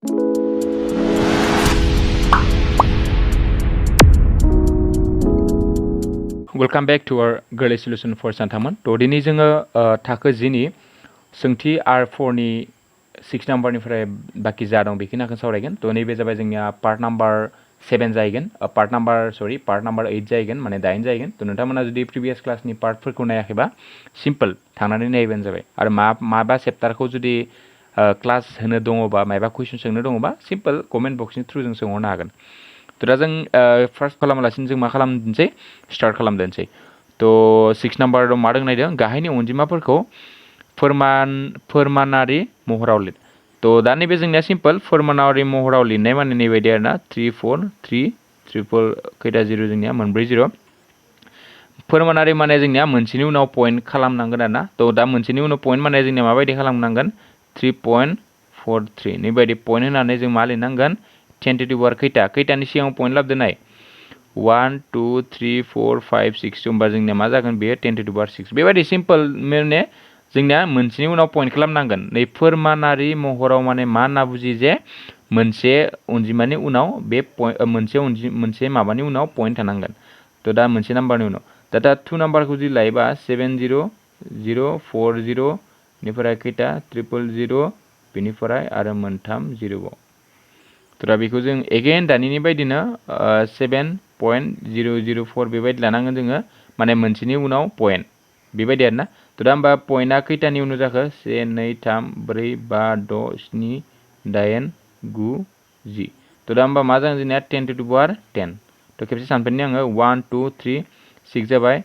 Welcome back to our Girly Solution for Santaman. To दिनै जोङो थाखो 10 नि सोंथि R4 नि 6 नाम्बारनिफ्राय बाकी जा दं बेखिनिखौ सावरायगोन। तो नैबे जाबाय जोंनिया पार्ट नाम्बार 7 जाहैगोन, पार्ट नाम्बार 8 जाहैगोन, माने 8 जाहैगोन। तो नोंथांमोना जुदि प्रिभियास क्लासनि पार्टफोरखौ नायाखैबा सिम्पल थांनानै नायबानो जाबाय। आरो माबा चेप्टारखौ जुदि क्लास होनो दङबा माबा कुइसन सोंनो दङबा सिम्पल कमेन्ट बक्सनि थ्रु जों सोंहरनो हागोन। तो दा जों फार्स्ट खालामालासिनो जों मा खालामनोसै स्टार्ट खालामदोंसै। तो 6 नाम्बाराव मा दं नायदों गाहायनि अनजिमाफोरखौ फोरमानारि महराव लिर। तो दा नैबे जोंनिया सिम्पल फोरमानारि महराव लिरनाय माने नैबायदि आरोना 3 4 3 ट्रिपल खैथा 0 जोंनिया मोनब्रै 0। फोरमानारि माने जोंनिया मोनसेनि उनाव पॉइंट खालामनांगोन आरोना। तो दा मोनसेनि उनाव पॉइंट माने जोंनिया माबायदि खालामनांगोन 3.43 नैबायदि पॉइंट होनानै जों मा लिरनांगोन 10 to the power खैटानि सिगाङाव पॉइंट लाबोदो नाय 1 2 3 4 5 6 होमबा जोंनिया मा जागोन बेयो 10 to the power 6 बेबायदि सिम्पल माने जोंनिया मोनसेनि उनाव पॉइंट खालामनांगोन। नै फोरमानारि महराव माने मा होनना बुजियो जे मोनसे अनजिमानि उनाव बे मोनसे माबानि उनाव पॉइंट थानांगोन। तो दा मोनसे नाम्बारनि उनाव दा 2 नाम्बारखौ जुदि लायोबा 7 0 0 4 0 निफ्राय खैटा 000 बेनिफ्राय आरो मोनथाम 0 तो दा बेखौ जों एगेन दानिनि बायदिनो 7.004 बेबायदि लानांगोन जोङो माने मोनसेनि उनाव पॉइंट बेबायदि आरोना। तो दा होमबा पॉइन्टआ खैटानि उनाव जाखो 1 2 3 4 5 6 7 8 9 10। तो दा होमबा मा जागोन जोंनिया 10 to the power 10। तो खेबसे सानफिननि आङो 1 2 3 6 जाबाय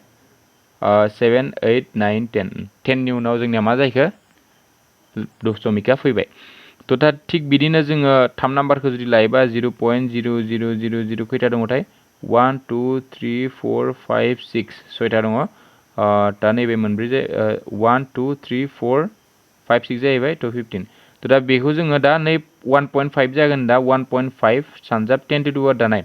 7 8 9 10 10 नि उनाव जोंनिया मा जाहैखो दशमिका फैबाय। तो दा थिग बिदिनो जोङो 3 नाम्बारखौ जुदि लायोबा 0.0000 खैटा दङथाय 1 2 3 4 5 6 6टा दङ। दा नैबे मोनब्रै 1 2 3 4 5 6 जाहैबाय तो 15। तो दा बेखौ जोङो दा नै 1.5 जागोन दा 1.5 सानजाब 10 to the power दानाय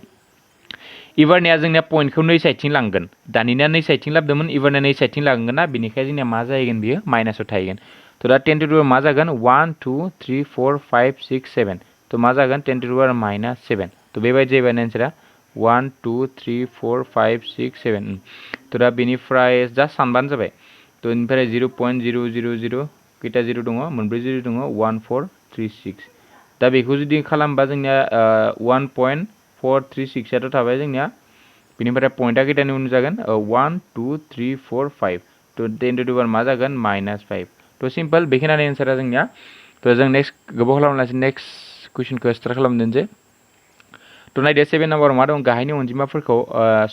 इबारनिया जोंनिया पॉइन्टखौ नै साइडथिं लांगोन। दानिया नै साइडथिं लाबोदोंमोन इबारनिया नै साइडथिं लांगोन ना बेनिखायनो जोंनिया मा जाहैगोन बेयो माइनासआव थाहैगोन। तो दा 10 to the power मा जागोन 1 2 3 4 5 6 7 तो मा जागोन 10 to the power -7। तो बेबायदि जाहैबाय आन्सारा 1 2 3 4 5 6 7। तो दा बेनिफ्राय जास्ट सानबानो जाबाय। तो बेनिफ्राय 0.000 खैटा 0 दङ मोनब्रै 0 दङ 1 4 3 6। दा बेखौ जुदि खालामबा जोंनिया 1.436 आथ' थाबाय जोंनिया बेनिफ्राय पॉइन्टआ खैटानि उनाव जागोन 1 2 3 4 5 तो 10 to the power मा जागोन -5। तो सिम्पल बेखिनियानो एन्सारा जोंनिया। तो जों नेक्स्ट गोबाव खालामलासिनो नेक्स्ट कुइसनखौ स्टार्ट खालामदोंसै। तो नायदो 7 नाम्बाराव मा दं गाहायनि अनजिमाफोरखौ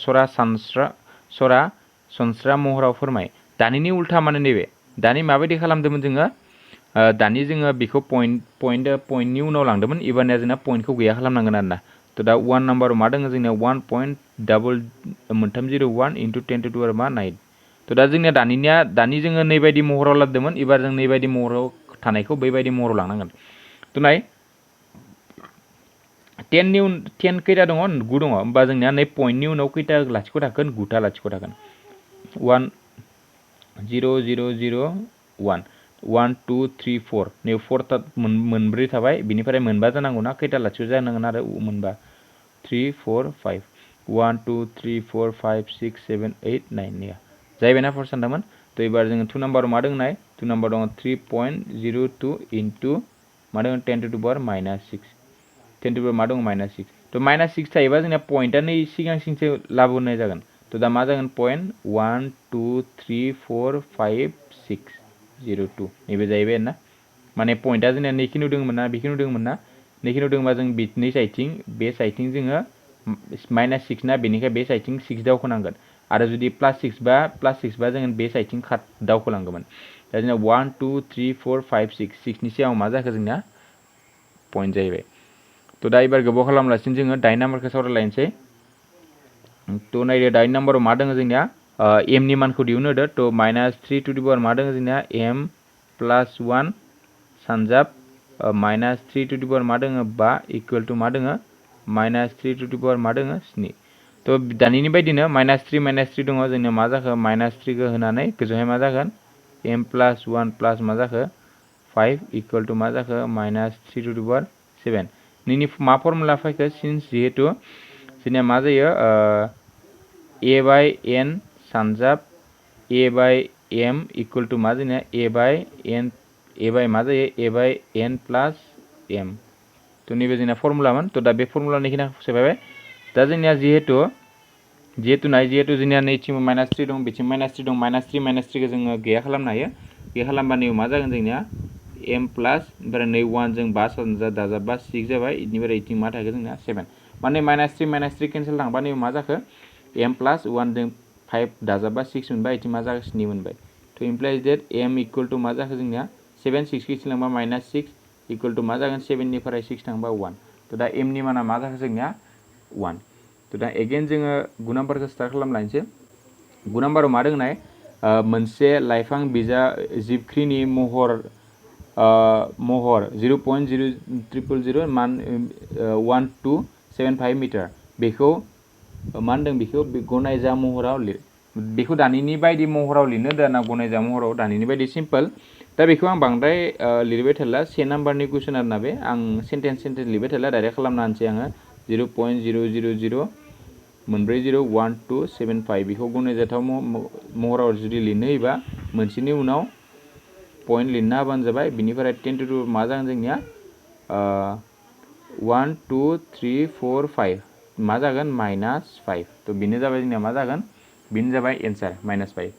सरासनस्रा महराव फोरमाय। दानिनि उल्था माने नैबे दानि माबायदि खालामदोंमोन जोङो दानि जोङो बेखौ पॉइन्टनि उनाव लांदोंमोन इबारनिया जोंना पॉइन्टखौ गैया खालामनांगोन आरोना। तो दा 1 नाम्बाराव मा दङ जोंनिया 1.301 into 10 to the power मा 9। तो दा जोंनिया दानि जोङो नैबायदि महराव लाबोदोंमोन इबार जों नैबायदि महराव थानायखौ बैबायदि महराव लांनांगोन। तो नाय 10 खैटा दङ 9 दङ होमबा जोंनिया नै पॉइन्टनि उनाव खैटा लाथिख' थागोन 9टा लाथिख' थागोन 1 0 0 0 1 1 2 3 4 नै 4टा मोनब्रै थाबाय बिनिफ्राय मोनबा जानांगौना खैटा लाथिख' जानांगोन आरो मोनबा 3 4 5 1 2 3 4 5 6 7 8 9 निया जाहैबायना फर सानदोंमोन। तो एबार जोङो 2 नाम्बाराव मा दं नाय 2 नाम्बार दङ 3.02 into मा दङ 10 to the power -6 10 to the power मा दङ -6। तो -6 थायोबा जोंना पॉइन्टआ नै सिगांसिनसो लाबोनाय जागोन। तो दा मा जागोन पॉइन्ट 1 2 3 4 5 6 0 2 नैबे जाहैबाय आरोना माने पॉइन्टआ जोंना नैखिनियाव दङमोन ना बेखिनियाव दङमोन ना नैखिनियाव दङबा जों बिनि साइडथिं बे साइडथिं जोङो -6 ना बेनिखाय बे साइडथिं 6 दावखोनांगोन आरो जुदि +6 बा जोङो बे साइडथिं दावखोलांगौमोन। दा जोंना 1 2 3 4 5 6 6नि सिगाङाव मा जाखो जोंना पॉइन्ट जाहैबाय। तो दा एबार गोबाव खालामलासिनो जोङो 8 नाम्बारखौ सावरायलायनोसै। तो नायदो 8 नाम्बाराव मा दङ जोंनिया m नि मानखौ दिहुननो होदो। तो -3 to the power मा दङ जोंनिया m +1 सानजाब -3 to the power मा दङ 5 इक्वल टू मा दङ -3 to the power मा दङ 7। तो दानिनि बायदिनो -3 दङ जोंनिया मा जाखो -3 खौ होनानै गोजौहाय मा जागोन m +1 प्लस मा जाखो 5 इक्वल टू मा जाखो -3 to the power 7 नैनि मा फर्मुला फैखो सिन्स जिहेतु जोंनिया मा जायो a by n सानजाब a by m equal to मा जोंनिया a by मा जायो a by n plus m तो नैबे जोंना फर्मुलामोन तो दा बे फर्मुलानि खिना फसायबाय दा जोंनिया जिहेतु जोंनिया नैथिं -3 दं बिथिं -3 दं -3 खौ जोङो गैया खालामनो हायो गैया खालामबा नैयाव मा जागोन जोंनिया m प्लस ओमफ्राय नै 1 जों 5 सानजा दाजाबबा 6 जाबाय इनिफ्राय इथिं मा थागोन जोंना 7 माने -3 केन्सेल थांबा नैयाव मा जाखो m प्लस 1 जों 5 दाजाबबा 6 मोनबाय इथिं मा जागोन 7 मोनबाय तो इमप्लाइज दैट m इक्वल टू मा जाखो जोंनिया 7 6 खौ इथिं लांबा -6 इक्वल टू मा जागोन 7 निफ्राय 6 थांबा 1 तो दा m नि माना मा जाखो जोंनिया 1 तो दा एगेन जोङो 2 नाम्बारखौ स्टार्ट खालामलायनोसै 2 नाम्बाराव मा दोंनाय मोनसे लाइफां जिबख्रिनि महर 0.0000 मान 1275 मिटार बेखौ मा होनदों बेखौ गनायजा महराव लिर बेखौ दानिनि बायदि महराव लिरनो दाना गनायजा महराव दानिनि बायदि सिम्पल दा बेखौ आं बांद्राय लिरबाय थाला 1 नाम्बारनि कुइसन आरोना बे आं सेन्टेन्स लिरबाय थाला डाइरेक्ट खालामना होनसै आङो 0.000 मोनब्रै 01275 बेखौ गनायजाथाव महराव जुदि लिरनो होयोबा मोनसेनि उनाव पॉइंट लिरना होबानो जाबाय बिनिफ्राय 10 to मा जागोन जोंनिया 1 2 3 4 5 मा जागोन -5 तो बेनो जाबाय जोंनिया मा जागोन बेनो जाबाय एन्सार -5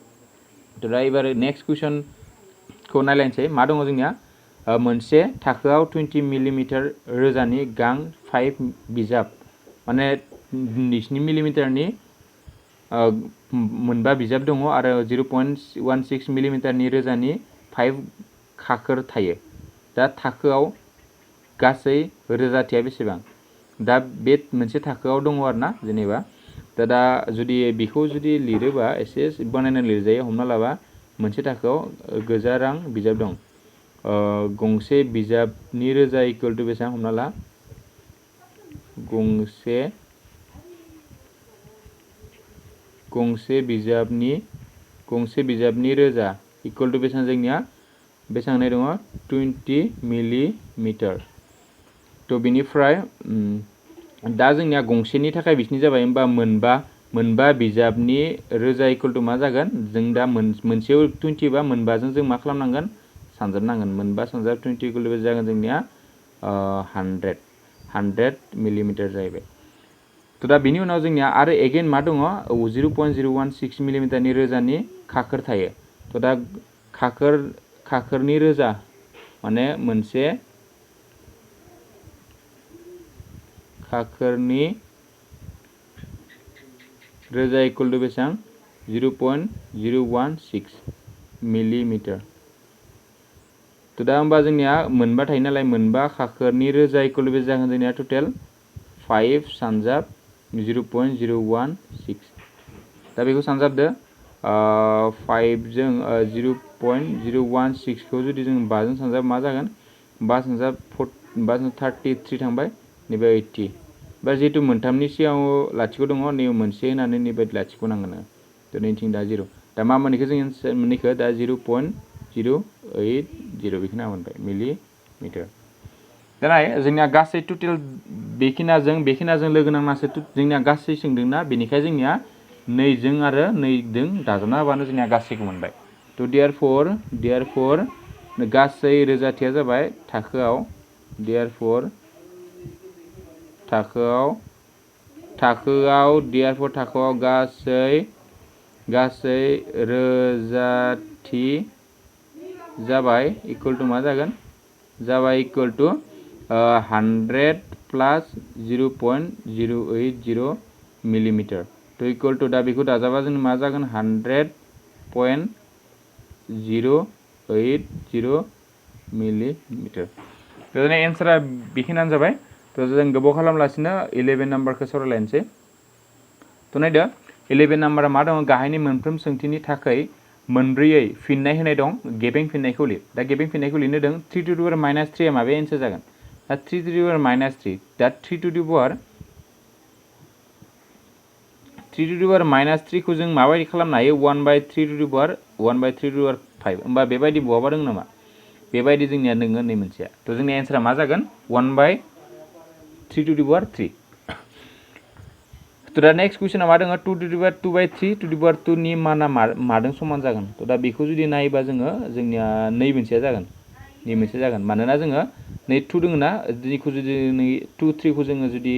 तो दा एबार नेक्स्ट कुइसन खौ नायलायनोसै मा दङ जोंनिया मोनसे थाखोआव 20 मिलिमिटार रोजानि गां 5 बिजाब माने 2 मिलिमिटारनि मोनबा बिजाब दङ आरो 0.16 मिलिमिटारनि रोजानि 5 खाखोर थायो दा थाखोआव गासै रोजाथिया बेसेबां दा बे मोनसे थाखोआव दङ आरोना जेनेबा दा जुदि बेखौ जुदि लिरोबा एसे बानायना लिरजायो हमना लाबा मोनसे थाखोआव गोजा रां बिजाब दं गंसे बिजाबनि रोजा इक्वल टू बेसेबां हमना ला गंसे बिजाबनि रोजा इक्वल टू बेसेबां जोंनिया बेसेबां होनाय दङ 20 मिलिमिटार तो बिनिफ्राय दा जोंनिया गंसेनि थाखाय बिसिनि जाबाय होमबा मोनबा बिजाबनि रोजा इक्वल टू मा जागोन जों दा मोनसेयाव 20 बा मोनबाजों जों मा खालामनांगोन सानजाबनांगोन मोनबा सानजाब 20 इक्वल टू जागोन जोंनिया 100 मिलिमिटार जाहैबाय तो दा बिनि उनाव जोंनिया आरो एगेन मा दङ 0.016 मिलिमिटारनि रोजानि खाखोर थायो तो दा खाखोरनि रोजा माने मोनसे खाखोरनि रोजा इक्वल टू बेसेबां 0.016 मिलिमिटार तो दा होमबा जोंनिया मोनबा थायो नालाय मोनबा खाखोरनि रोजा इक्वल टू जागोन जोंनिया टोटेल 5 सानजाब 0.016 दा बेखौ सानजाबदो 5 जों 0.016 खौ जुदि जों 5 जों सानजाब मा जागोन 5 सानजाब 33 थांबाय नैबे 80 बा जिहेतु मोनथामनि सिगाङाव लाथिख' दङ नैयाव मोनसे होनानै नैबे लाथिख' नांगोन तो नैथिं दा 0 दा मा मोनैखो जों मोनैखो दा 0.080 बेखिना मोनबाय मिलिमिटार दा जोंनिया गासै टोटेल बेखिनाजों लोगो नांनासो जोंनिया गासै सोंदोंना बेनिखाय जोंनिया 2 जों आरो 2 जों दाजाबना होबानो जोंनिया गासैखौ मोनबाय तो देयरफोर गासै रोजाथिया जाबाय थाखोआव गासै रोजाथि जाबाय इक्वल टू मा जागोन जाबाय इक्वल टू 100 प्लस 0.080 मिलिमिटार तो इक्वल टू दा बेखौ दाजाबा जों मा जागोन 100.080 मिलिमिटार तो जोंना एन्सारा बेखिनियानो जाबाय तो जों गोबाव खालामलासिनो 11 नाम्बारखौ सावरायलायनोसै तो नायदो 11 नाम्बारा मा दङ गाहायनि मोनफ्रोम सोंथिनि थाखाय मोनब्रैयै फिननाय होनाय दं गेबें फिननायखौ लिर दा गेबें फिननायखौ लिरनो दों 3 to the power -3 आ माबे एन्सार जागोन दा 3 to the power -3 दा 3 to the power -3 खौ जों माबायदि खालामनो हायो 1/3 to the power 1/3 to the power 5 होमबा बेबायदि बहाबा दङ नामा बेबायदि जोंनिया दोङो नै मोनसेया तो जोंनि एन्सारा मा जागोन 1/3 3 to the power 3 तो दा नेक्स्ट क्वेश्चन मा दङ 2 to the power 2 by 3 to the power 2 नि माना मादों समान जागोन तो दा बेखौ जुदि नायोबा जोङो जोंनिया नै मोनसेया जागोन नै मोनसे जागोन मानोना जोङो नै 2 दङ ना दिखौ जुदि नै 2 3 खौ जोङो जुदि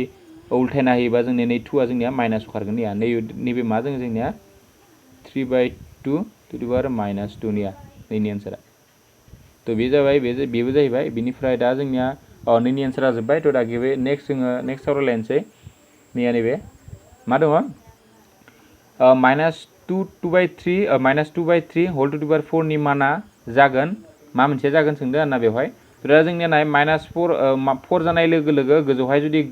उल्टायना होयोबा जोंनिया नै 2 आ जोंनिया माइनास खारगोन या नैबे मा जों जोंनिया 3 by 2 to the power minus 2 निया नैनि आन्सारा तो बे जाबाय बेबो जाहैबाय बिनिफ्राय दा जोंनिया नैनि आन्सारा जोब्बाय तो दा गिबि नेक्स्ट जोङो नेक्स्ट सावरायलायनोसै नैया नैबे मा दङ minus 2 by 3 minus 2 by 3 whole to the power 4 नि माना जागोन मा मोनसे जागोन सोंदों आरोना बेवहाय तो दा जोंनिया नाय माइनास 4 जानाय लोगो लोगो गोजौहाय जुदि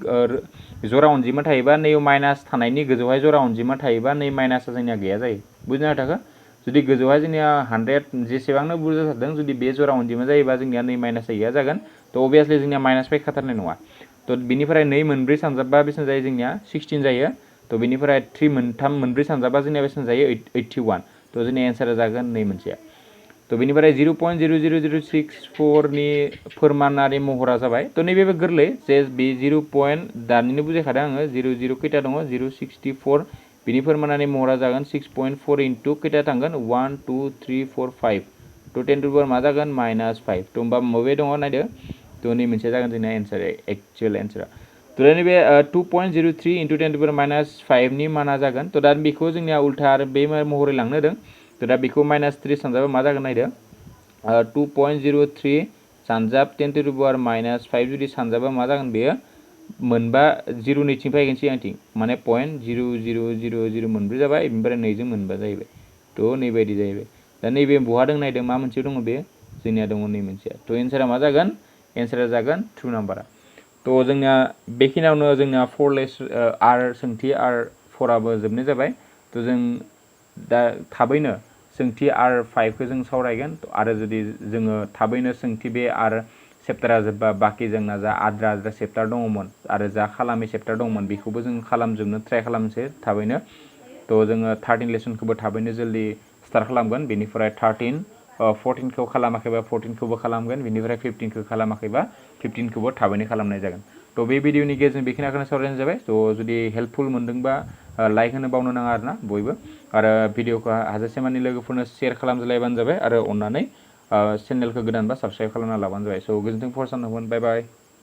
जरा अनजिमा थायोबा नैयाव माइनास थानायनि गोजौहाय जरा अनजिमा थायोबा नै माइनासा जोंनिया गैया जायो बुजिना थाखो जुदि गोजौहाय जोंनिया 100 जेसेबांनो बुरजा थादों जुदि बे जरा अनजिमा जायोबा जोंनिया नै माइनासा गैया जागोन तो अबियसलि जोंनिया माइनास फैखाथारनाय नङा तो बिनिफ्राय नै मोनब्रै सानजाबबा बेसेबां जायो जोंनिया 16 जायो तो बिनिफ्राय 3 मोनथाम मोनब्रै सानजाबा जोंनिया बेसेबां जायो 81 तो जोंनि एन्सारा जागोन नै मोनसेया तो बिनिफ्राय 0.00064 नि फोरमानारि महरा जाबाय तो नैबेबो गोरलै जे बे 0. दानिनो बुजायखादों आङो 0 खैथा दङ 064 बिनि फोरमानारि महरा जागोन 6.4 इनटु खैथा थांगोन 1 2 3 4 5 तो 10 टू द पावर मा जागोन -5 तो होमबा मबे दङ नायदो तो नै मोनसे जागोन जोंना एन्सार एक्चुअल एन्सारा तो नैबे 2.03 इनटु 10 टू द पावर -5 नि माना जागोन तो दा बेखौ जोंनिया उल्था आरो बे महरै लांनो होदों तो दा बेखौ -3 सानजाबा मा जागोन नायदो 2.03 सानजाब 10 टू द पावर -5 जुदि सानजाबा मा जागोन बेयो मोनबा 0 नैथिं फैगोन सिगांथिं माने 0.0000 मोनब्रै जाबाय बेनिफ्राय नैजों मोनबा जाहैबाय तो नै बायदि जाहैबाय दा नैबे बहा दं नायदों मा मोनसे दङ बे जोंनिया दङ नै मोनसेया तो एन्सारा मा जागोन एन्सारा जागोन 2 नाम्बारा तो जोंनिया बेखिनियावनो जोंनिया 4 लेस आर सोंथि आर 4 आबो जोबनाय जाबाय तो जों दा थाबैनो सोंथि आर 5 खौ जों सावरायगोन आरो जुदि जोङो थाबैनो सोंथि बे आर चेप्टारा जोब्बा बाकी जोंना जा आद्रा चेप्टार दङमोन आरो जा खालामै चेप्टार दङमोन बेखौबो जों खालामजोबनो ट्राइ खालामनोसै थाबैनो तो जोङो 13 लेसनखौबो थाबैनो जल्दि स्टार्ट खालामगोन बेनिफ्राय 13 14 खौ खालामाखैबा 14 खौबो खालामगोन बेनिफ्राय 15 खौ खालामाखैबा 15 खौबो थाबैनो खालामनाय जागोन तो बे भिडिअनि गेजेरजों बेखिनिखौनो सावरायनाय जाबाय तो जुदि हेल्पफुल मोनदोंबा लाइक होनो बावनो नाङा आरोना बयबो आरो भिडिअखौ हाजासे मानि लोगोफोरनो शेयार खालामलायबानो जाबाय आरो अननानै चेनेलखौ गोदानबा साबस्क्राइब खालामना लाबानो जाबाय स' गोजोन्थों फर सान बाय बाय